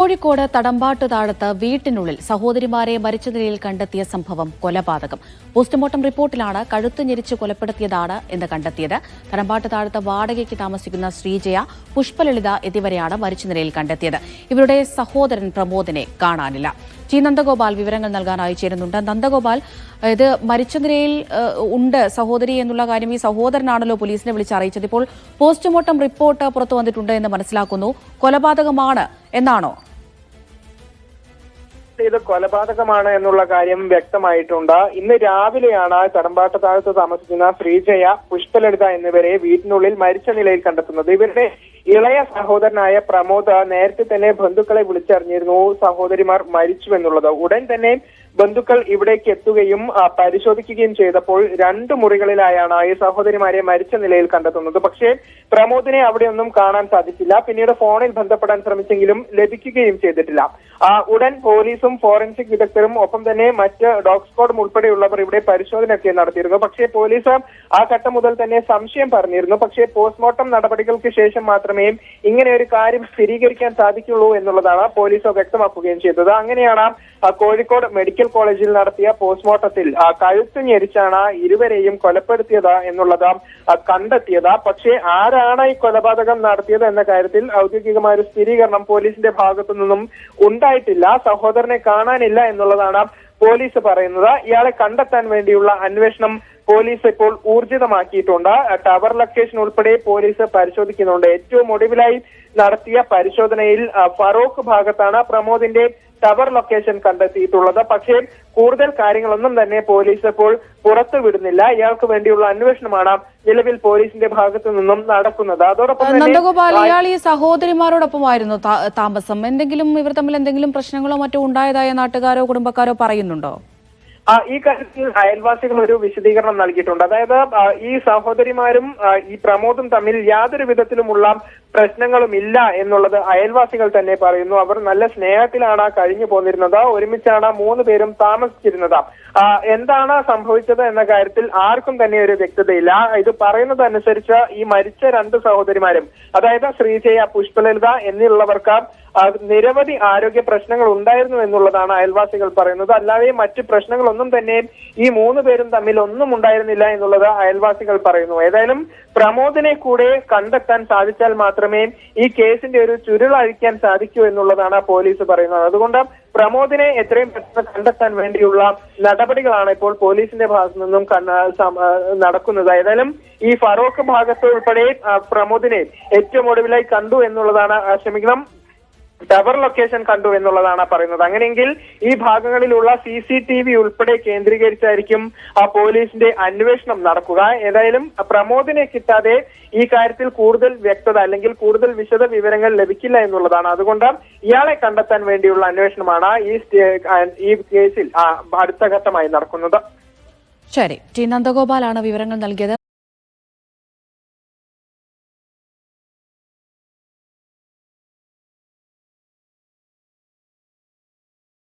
കോഴിക്കോട് തടമ്പാട്ട് താഴത്ത് വീട്ടിനുള്ളിൽ സഹോദരിമാരെ മരിച്ച നിലയിൽ കണ്ടെത്തിയ സംഭവം കൊലപാതകം. പോസ്റ്റ്മോർട്ടം റിപ്പോർട്ടിലാണ് കഴുത്ത് ഞെരിച്ച് കൊലപ്പെടുത്തിയതാണ് എന്ന് കണ്ടെത്തിയത്. തടമ്പാട്ട് താഴത്ത് വാടകയ്ക്ക് താമസിക്കുന്ന ശ്രീജയ, പുഷ്പലളിത എന്നിവരെയാണ് മരിച്ച നിലയിൽ കണ്ടെത്തിയത്. ഇവരുടെ സഹോദരൻ പ്രമോദിനെ കാണാനില്ല. ടി നന്ദഗോപാൽ വിവരങ്ങൾ നൽകാനായി ചേരുന്നുണ്ട്. നന്ദഗോപാൽ, ഇത് മരിച്ച നിലയിൽ ഉണ്ട് സഹോദരി എന്നുള്ള കാര്യം ഈ സഹോദരനാണല്ലോ പോലീസിനെ വിളിച്ചറിയിച്ചത്. ഇപ്പോൾ പോസ്റ്റ്മോർട്ടം റിപ്പോർട്ട് പുറത്തു വന്നിട്ടുണ്ട് എന്ന് മനസ്സിലാക്കുന്നു. കൊലപാതകമാണ് എന്നാണോ? ഇത് കൊലപാതകമാണ് എന്നുള്ള കാര്യം വ്യക്തമായിട്ടുണ്ട്. ഇന്ന് രാവിലെയാണ് തടമ്പാട്ട് താഴത്ത് താമസിക്കുന്ന ശ്രീജയ, പുഷ്പലളിത എന്നിവരെ വീട്ടിനുള്ളിൽ മരിച്ച നിലയിൽ കണ്ടെത്തുന്നത്. ഇവരുടെ ഇളയ സഹോദരനായ പ്രമോദ് നേരത്തെ തന്നെ ബന്ധുക്കളെ വിളിച്ചറിഞ്ഞിരുന്നു സഹോദരിമാർ മരിച്ചു എന്നുള്ളത്. ഉടൻ തന്നെ ബന്ധുക്കൾ ഇവിടേക്ക് എത്തുകയും പരിശോധിക്കുകയും ചെയ്തപ്പോൾ 2 മുറികളിലായാണ് ഈ സഹോദരിമാരെ മരിച്ച നിലയിൽ കണ്ടെത്തുന്നത്. പക്ഷേ പ്രമോദിനെ അവിടെയൊന്നും കാണാൻ സാധിച്ചില്ല. പിന്നീട് ഫോണിൽ ബന്ധപ്പെടാൻ ശ്രമിച്ചെങ്കിലും ലഭിക്കുകയും ചെയ്തിട്ടില്ല. ഉടൻ പോലീസും ഫോറൻസിക് വിദഗ്ധരും ഒപ്പം തന്നെ മറ്റ് ഡോഗ് സ്ക്വാഡും ഉൾപ്പെടെയുള്ളവർ ഇവിടെ പരിശോധനയൊക്കെ നടത്തിയിരുന്നു. പക്ഷേ പോലീസ് ആ ഘട്ടം മുതൽ തന്നെ സംശയം പറഞ്ഞിരുന്നു. പക്ഷേ പോസ്റ്റ്മോർട്ടം നടപടികൾക്ക് ശേഷം മാത്രമേ ഇങ്ങനെ ഒരു കാര്യം സ്ഥിരീകരിക്കാൻ സാധിക്കുള്ളൂ എന്നുള്ളതാണ് പോലീസ് വ്യക്തമാക്കുകയും ചെയ്തത്. അങ്ങനെയാണ് കോഴിക്കോട് മെഡിക്കൽ കോളേജിൽ നടത്തിയ പോസ്റ്റ്മോർട്ടത്തിൽ കഴുത്ത് ഞെരിച്ചാണ് ഇരുവരെയും കൊലപ്പെടുത്തിയത് എന്നുള്ളത് കണ്ടെത്തിയത്. പക്ഷേ ആരാണ് ഈ കൊലപാതകം നടത്തിയത് എന്ന കാര്യത്തിൽ ഔദ്യോഗികമായ ഒരു സ്ഥിരീകരണം പോലീസിന്റെ ഭാഗത്തു നിന്നും ഉണ്ടായിട്ടില്ല. സഹോദരനെ കാണാനില്ല എന്നുള്ളതാണ് പോലീസ് പറയുന്നത്. ഇയാളെ കണ്ടെത്താൻ വേണ്ടിയുള്ള അന്വേഷണം പോലീസ് ഇപ്പോൾ ഊർജിതമാക്കിയിട്ടുണ്ട്. ടവർ ലൊക്കേഷൻ ഉൾപ്പെടെ പോലീസ് പരിശോധിക്കുന്നുണ്ട്. ഏറ്റവും ഒടുവിലായി നടത്തിയ പരിശോധനയിൽ ഫറോക്ക് ഭാഗത്താണ് പ്രമോദിന്റെ ടവർ ലൊക്കേഷൻ കണ്ടെത്തിയിട്ടുള്ളത്. പക്ഷേ കൂടുതൽ കാര്യങ്ങളൊന്നും തന്നെ പോലീസ് ഇപ്പോൾ പുറത്തു വിടുന്നില്ല. ഇയാൾക്ക് വേണ്ടിയുള്ള അന്വേഷണമാണ് നിലവിൽ പോലീസിന്റെ ഭാഗത്തു നിന്നും നടക്കുന്നത്. അതോടൊപ്പം നന്ദഗോപാൽ, ഇയാൾ ഈ സഹോദരിമാരോടൊപ്പമായിരുന്നു താമസം. ഇവർ തമ്മിൽ എന്തെങ്കിലും പ്രശ്നങ്ങളോ മറ്റോ ഉണ്ടായതായ നാട്ടുകാരോ കുടുംബക്കാരോ പറയുന്നുണ്ടോ? ഈ കാര്യത്തിൽ അയൽവാസികൾ ഒരു വിശദീകരണം നൽകിയിട്ടുണ്ട്. അതായത് ഈ സഹോദരിമാരും ഈ പ്രമോദും തമ്മിൽ യാതൊരു വിധത്തിലുമുള്ള പ്രശ്നങ്ങളും ഇല്ല എന്നുള്ളത് അയൽവാസികൾ തന്നെ പറയുന്നു. അവർ നല്ല സ്നേഹത്തിലാണ് കഴിഞ്ഞു പോന്നിരുന്നത്. ഒരുമിച്ചാണ് 3 പേരും താമസിച്ചിരുന്നത്. എന്താണ് സംഭവിച്ചത് എന്ന കാര്യത്തിൽ ആർക്കും തന്നെ ഒരു വ്യക്തതയില്ല. ഇത് പറയുന്നത് അനുസരിച്ച് ഈ മരിച്ച 2 സഹോദരിമാരും, അതായത് ശ്രീജയ, പുഷ്പലളിത എന്നിവർക്ക് നിരവധി ആരോഗ്യ പ്രശ്നങ്ങൾ ഉണ്ടായിരുന്നു എന്നുള്ളതാണ് അയൽവാസികൾ പറയുന്നത്. അല്ലാതെ മറ്റ് പ്രശ്നങ്ങളൊന്നും തന്നെ ഈ 3 പേരും തമ്മിൽ ഒന്നും ഉണ്ടായിരുന്നില്ല എന്നുള്ളത് അയൽവാസികൾ പറയുന്നു. ഏതായാലും പ്രമോദിനെ കൂടെ കണ്ടെത്താൻ സാധിച്ചാൽ മാത്രമേ ഈ കേസിന്റെ ഒരു ചുരുളഴിക്കാൻ സാധിക്കൂ എന്നുള്ളതാണ് പോലീസ് പറയുന്നത്. അതുകൊണ്ട് പ്രമോദിനെ എത്രയും പെട്ടെന്ന് കണ്ടെത്താൻ വേണ്ടിയുള്ള നടപടികളാണ് ഇപ്പോൾ പോലീസിന്റെ ഭാഗത്തു നിന്നും നടക്കുന്നത്. ഏതായാലും ഈ ഫറോക്ക് ഭാഗത്ത് ഉൾപ്പെടെ പ്രമോദിനെ ഏറ്റവും ഒടുവിലായി കണ്ടു എന്നുള്ളതാണ്, ടവർ ലൊക്കേഷൻ കണ്ടു എന്നുള്ളതാണ് പറയുന്നത്. അങ്ങനെയെങ്കിൽ ഈ ഭാഗങ്ങളിലുള്ള CCTV ഉൾപ്പെടെ കേന്ദ്രീകരിച്ചായിരിക്കും പോലീസിന്റെ അന്വേഷണം നടക്കുക. ഏതായാലും പ്രമോദിനെ കിട്ടാതെ ഈ കാര്യത്തിൽ കൂടുതൽ വ്യക്തത അല്ലെങ്കിൽ കൂടുതൽ വിശദ വിവരങ്ങൾ ലഭിക്കില്ല എന്നുള്ളതാണ്. അതുകൊണ്ട് ഇയാളെ കണ്ടെത്താൻ വേണ്ടിയുള്ള അന്വേഷണമാണ് ഈ കേസിൽ അടുത്ത ഘട്ടമായി നടക്കുന്നത്. ശരി, ടി നന്ദഗോപാലാണ് വിവരങ്ങൾ നൽകിയത്.